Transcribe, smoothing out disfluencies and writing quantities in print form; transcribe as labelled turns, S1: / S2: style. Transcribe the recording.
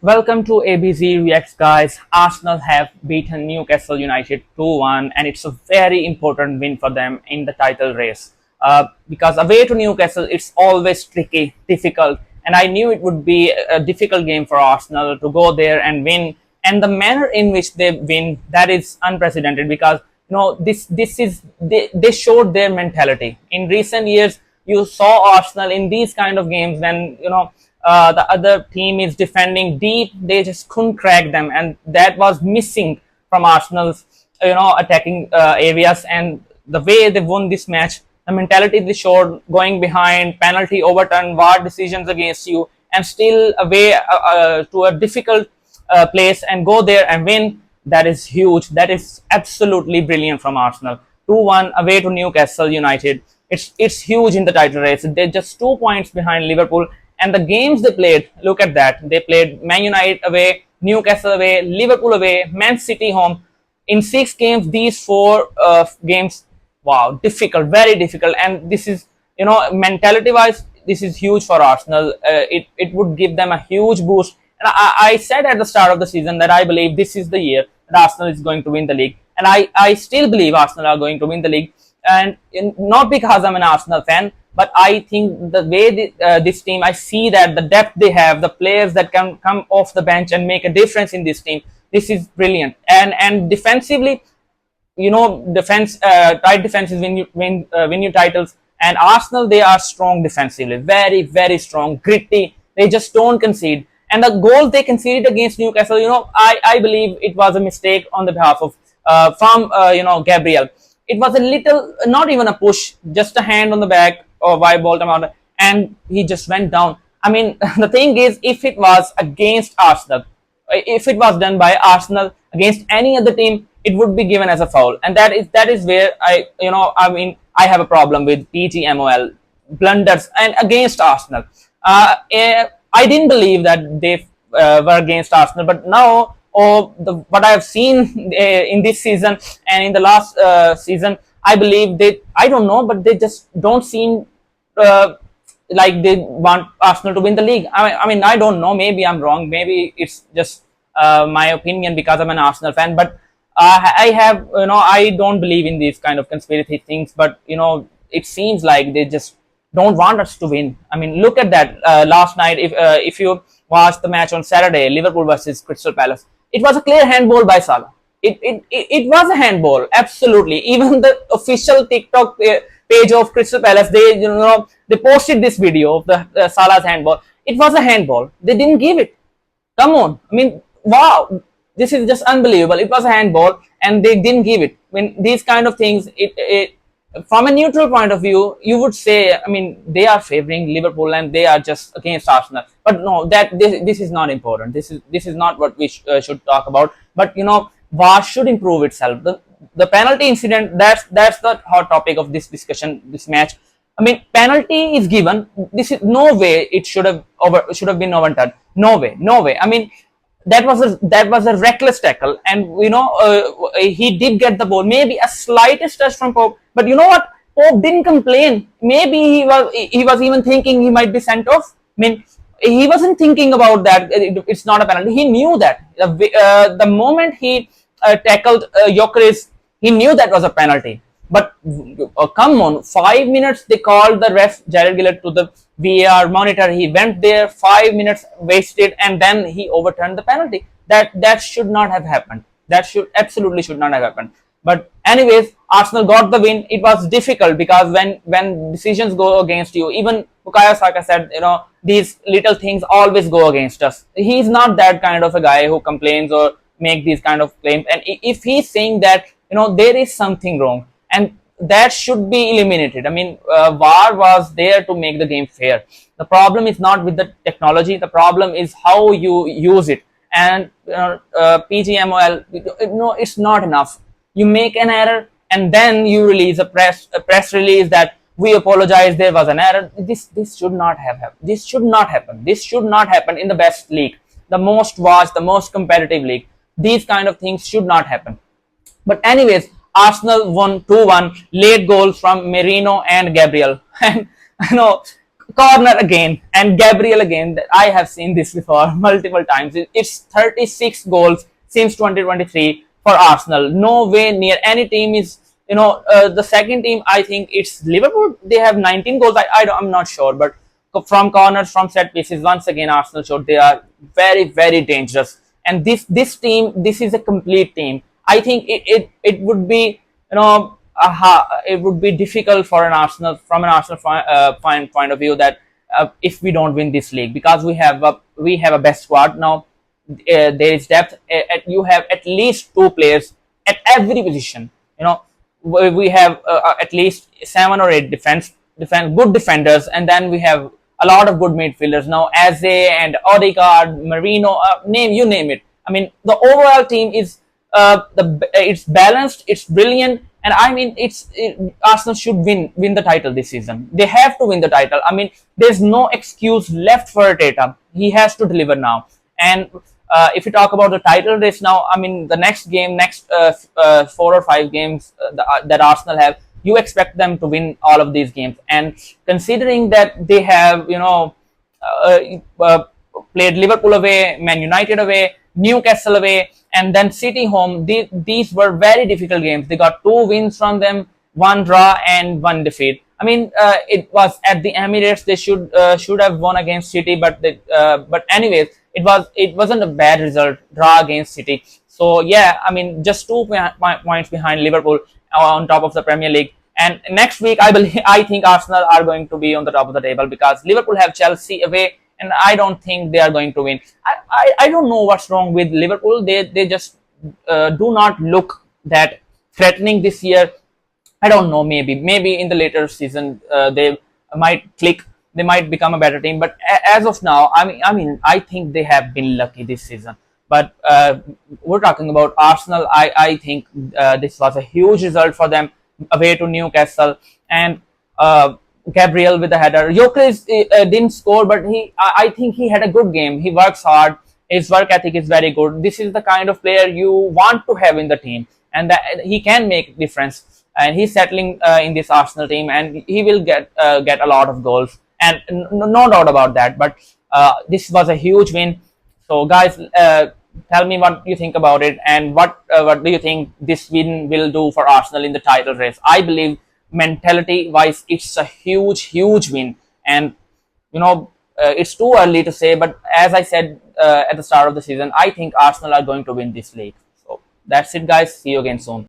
S1: Welcome to ABZ Reacts, guys. Arsenal have beaten Newcastle United 2-1, and it's a very important win for them in the title race. Because away to Newcastle, it's always tricky, difficult, and I knew it would be a difficult game for Arsenal to go there and win. And the manner in which they win, that is unprecedented, because they showed their mentality. In recent years, you saw Arsenal in these kind of games when the other team is defending deep, they just couldn't crack them, and that was missing from Arsenal's attacking areas. And the way they won this match, the mentality they showed, going behind, penalty overturn, VAR decisions against you, and still away to a difficult place and go there and win. That is huge. That is absolutely brilliant from Arsenal. 2-1 away to Newcastle United. It's huge in the title race. They're just 2 points behind Liverpool. And the games they played, look at that. They played Man United away, Newcastle away, Liverpool away, Man City home. In 6 games, these 4 games, wow, difficult, very difficult. And this is, mentality-wise, this is huge for Arsenal. It would give them a huge boost. And I said at the start of the season that I believe this is the year that Arsenal is going to win the league. And I still believe Arsenal are going to win the league. And not because I'm an Arsenal fan, but I think the way this team, I see that the depth they have, the players that can come off the bench and make a difference in this team, this is brilliant. And defensively, tight defenses win you titles. And Arsenal, they are strong defensively, very, very strong, gritty. They just don't concede. And the goal they conceded against Newcastle, I believe it was a mistake on the behalf of from Gabriel. It was a little, not even a push, just a hand on the back or wide ball out, and he just went down. I mean, the thing is, if it was against Arsenal, if it was done by Arsenal against any other team, it would be given as a foul, and that is where I have a problem with PGMOL blunders and against Arsenal. I didn't believe that they were against Arsenal, but now, what I have seen in this season and in the last season, I believe I don't know, but they just don't seem like they want Arsenal to win the league. I mean, I don't know. Maybe I'm wrong. Maybe it's just my opinion because I'm an Arsenal fan. But I don't believe in these kind of conspiracy things. But it seems like they just don't want us to win. I mean, look at that last night. If you watched the match on Saturday, Liverpool versus Crystal Palace, it was a clear handball by Salah. It was a handball, absolutely. Even the official TikTok page of Crystal Palace, they posted this video of the Salah's handball. It was a handball. They didn't give it. Come on, I mean, wow, this is just unbelievable. It was a handball, and they didn't give it. When these kind of things, from a neutral point of view, you would say, I mean, they are favoring Liverpool and they are just against Arsenal. But no, this is not important. This is not what we should talk about. But VAR should improve itself. The penalty incident, that's the hot topic of this discussion, this match. I mean, penalty is given. This is no way it should have been overturned. No way. I mean, that was a reckless tackle, and he did get the ball. Maybe a slightest touch from Pope, but you know what? Pope didn't complain. Maybe he was even thinking he might be sent off. I mean, he wasn't thinking about that. It's not a penalty. He knew that the moment he tackled Gyökeres, he knew that was a penalty. But come on, 5 minutes they called the ref Jared Gillett to the VAR monitor. He went there, 5 minutes wasted, and then he overturned the penalty. That should not have happened. That absolutely should not have happened. But anyways, Arsenal got the win. It was difficult because when decisions go against you, even Bukayo Saka said, these little things always go against us. He's not that kind of a guy who complains or make these kind of claims. And if he's saying that, there is something wrong, and that should be eliminated. I mean, VAR was there to make the game fair. The problem is not with the technology. The problem is how you use it. And PGMOL, it's not enough. You make an error and then you release a press release that we apologize, there was an error. This should not have happened. This should not happen. This should not happen in the best league, the most watched, the most competitive league. These kind of things should not happen. But anyways, Arsenal won 2-1, late goals from Merino and Gabriel. And corner again, and Gabriel again. I have seen this before multiple times. It's 36 goals since 2023 for Arsenal. No way near any team is, the second team. I think it's Liverpool. They have 19 goals. I'm not sure, but from corners, from set pieces, once again Arsenal showed they are very, very dangerous. And this team, this is a complete team. I think it would be, it would be difficult for an Arsenal, from an Arsenal point of view, that if we don't win this league, because we have a best squad now. There is depth. You have at least two players at every position. You know, we have at least 7 or 8 good defenders, and then we have a lot of good midfielders now. Eze and Odegaard, Merino, name it. I mean, the overall team is it's balanced, it's brilliant, and I mean, Arsenal should win the title this season. They have to win the title. I mean, there's no excuse left for Arteta. He has to deliver now. And if you talk about the title race now, I mean, the next 4 or 5 games that Arsenal have, you expect them to win all of these games. And considering that they have, uh, uh, played Liverpool away, Man United away, Newcastle away, and then City home, these were very difficult games. They got 2 wins from them, 1 draw and 1 defeat. I mean, it was at the Emirates. They should have won against City, but anyways, it wasn't a bad result. Draw against City. So yeah, I mean, just 2 points behind Liverpool on top of the Premier League. And next week, I think Arsenal are going to be on the top of the table, because Liverpool have Chelsea away, and I don't think they are going to win. I don't know what's wrong with Liverpool. They just do not look that threatening this year. I don't know. Maybe in the later season they might click. They might become a better team. But as of now, I think they have been lucky this season. But we're talking about Arsenal. I think this was a huge result for them away to Newcastle, and Gabriel with the header. Jokeris didn't score, but I think he had a good game. He works hard. His work ethic is very good. This is the kind of player you want to have in the team, and that he can make difference. And he's settling in this Arsenal team, and he will get a lot of goals, and no doubt about that. But this was a huge win. So guys, tell me what you think about it, and what do you think this win will do for Arsenal in the title race? I believe mentality wise, it's a huge win, and it's too early to say. But as I said at the start of the season, I think Arsenal are going to win this league. So that's it, guys. See you again soon.